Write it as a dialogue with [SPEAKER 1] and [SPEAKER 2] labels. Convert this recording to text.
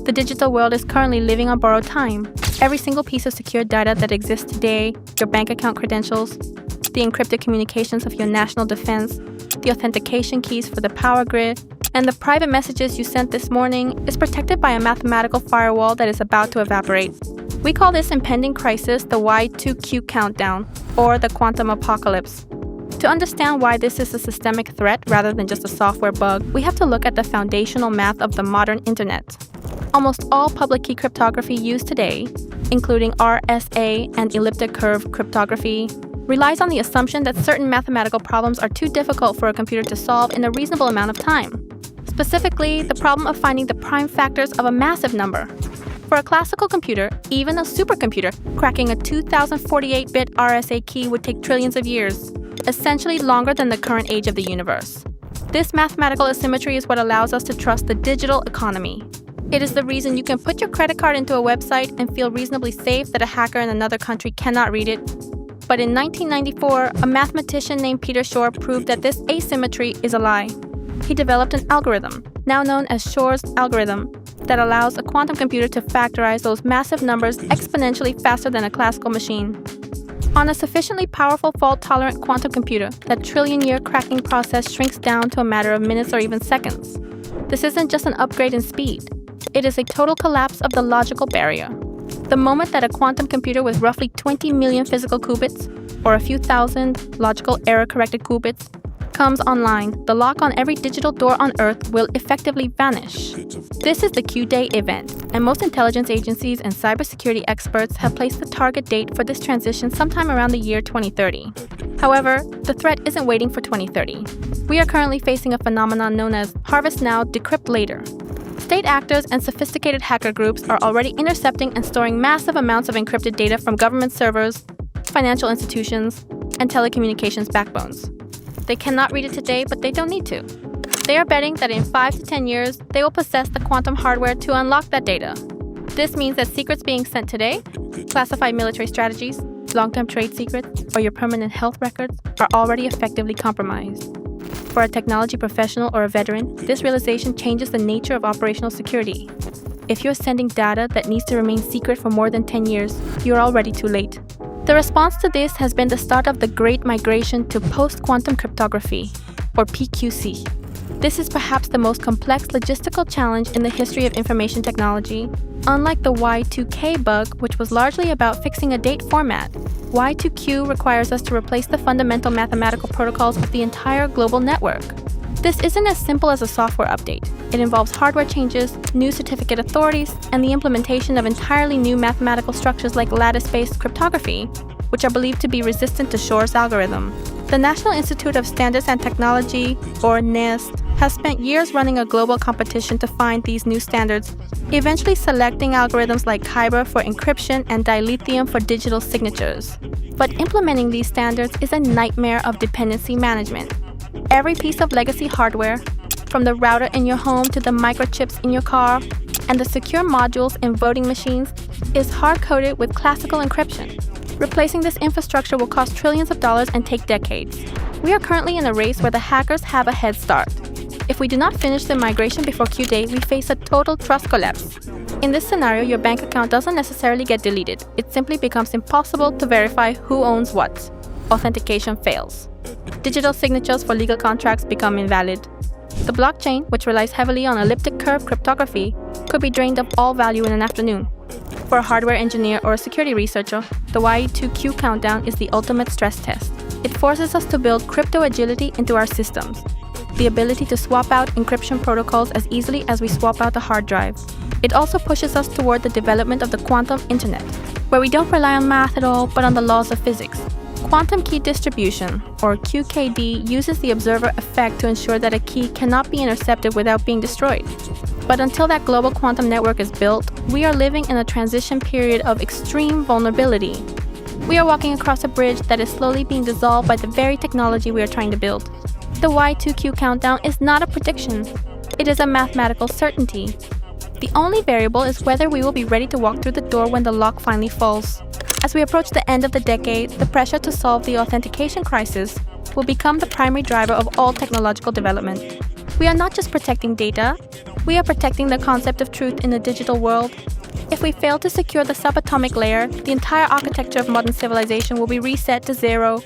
[SPEAKER 1] The digital world is currently living on borrowed time. Every single piece of secure data that exists today, your bank account credentials, the encrypted communications of your national defense, the authentication keys for the power grid, and the private messages you sent this morning is protected by a mathematical firewall that is about to evaporate. We call this impending crisis the Y2Q countdown, or the quantum apocalypse. To understand why this is a systemic threat rather than just a software bug, we have to look at the foundational math of the modern internet. Almost all public key cryptography used today, including RSA and elliptic curve cryptography, relies on the assumption that certain mathematical problems are too difficult for a computer to solve in a reasonable amount of time. Specifically, the problem of finding the prime factors of a massive number. For a classical computer, even a supercomputer, cracking a 2048-bit RSA key would take trillions of years, essentially longer than the current age of the universe. This mathematical asymmetry is what allows us to trust the digital economy. It is the reason you can put your credit card into a website and feel reasonably safe that a hacker in another country cannot read it. But in 1994, a mathematician named Peter Shor proved that this asymmetry is a lie. He developed an algorithm, now known as Shor's algorithm, that allows a quantum computer to factorize those massive numbers exponentially faster than a classical machine. On a sufficiently powerful fault-tolerant quantum computer, that trillion-year cracking process shrinks down to a matter of minutes or even seconds. This isn't just an upgrade in speed. It is a total collapse of the logical barrier. The moment that a quantum computer with roughly 20 million physical qubits, or a few thousand logical error-corrected qubits, comes online, the lock on every digital door on Earth will effectively vanish. This is the Q-Day event, and most intelligence agencies and cybersecurity experts have placed the target date for this transition sometime around the year 2030. However, the threat isn't waiting for 2030. We are currently facing a phenomenon known as Harvest Now, Decrypt Later. State actors and sophisticated hacker groups are already intercepting and storing massive amounts of encrypted data from government servers, financial institutions, and telecommunications backbones. They cannot read it today, but they don't need to. They are betting that in 5 to 10 years, they will possess the quantum hardware to unlock that data. This means that secrets being sent today, classified military strategies, long-term trade secrets, or your permanent health records are already effectively compromised. For a technology professional or a veteran, this realization changes the nature of operational security. If you're sending data that needs to remain secret for more than 10 years, you're already too late. The response to this has been the start of the Great Migration to Post-Quantum Cryptography, or PQC. This is perhaps the most complex logistical challenge in the history of information technology. Unlike the Y2K bug, which was largely about fixing a date format, Y2Q requires us to replace the fundamental mathematical protocols of the entire global network. This isn't as simple as a software update. It involves hardware changes, new certificate authorities, and the implementation of entirely new mathematical structures like lattice-based cryptography, which are believed to be resistant to Shor's algorithm. The National Institute of Standards and Technology, or NIST, has spent years running a global competition to find these new standards, eventually selecting algorithms like Kyber for encryption and Dilithium for digital signatures. But implementing these standards is a nightmare of dependency management. Every piece of legacy hardware, from the router in your home to the microchips in your car, and the secure modules in voting machines, is hard-coded with classical encryption. Replacing this infrastructure will cost trillions of dollars and take decades. We are currently in a race where the hackers have a head start. If we do not finish the migration before Q-Day, we face a total trust collapse. In this scenario, your bank account doesn't necessarily get deleted. It simply becomes impossible to verify who owns what. Authentication fails. Digital signatures for legal contracts become invalid. The blockchain, which relies heavily on elliptic curve cryptography, could be drained of all value in an afternoon. For a hardware engineer or a security researcher, the Y2Q countdown is the ultimate stress test. It forces us to build crypto agility into our systems, the ability to swap out encryption protocols as easily as we swap out the hard drive. It also pushes us toward the development of the quantum internet, where we don't rely on math at all, but on the laws of physics. Quantum key distribution, or QKD, uses the observer effect to ensure that a key cannot be intercepted without being destroyed. But until that global quantum network is built, we are living in a transition period of extreme vulnerability. We are walking across a bridge that is slowly being dissolved by the very technology we are trying to build. The Y2Q countdown is not a prediction. It is a mathematical certainty. The only variable is whether we will be ready to walk through the door when the lock finally falls. As we approach the end of the decade, the pressure to solve the authentication crisis will become the primary driver of all technological development. We are not just protecting data, we are protecting the concept of truth in the digital world. If we fail to secure the subatomic layer, the entire architecture of modern civilization will be reset to zero.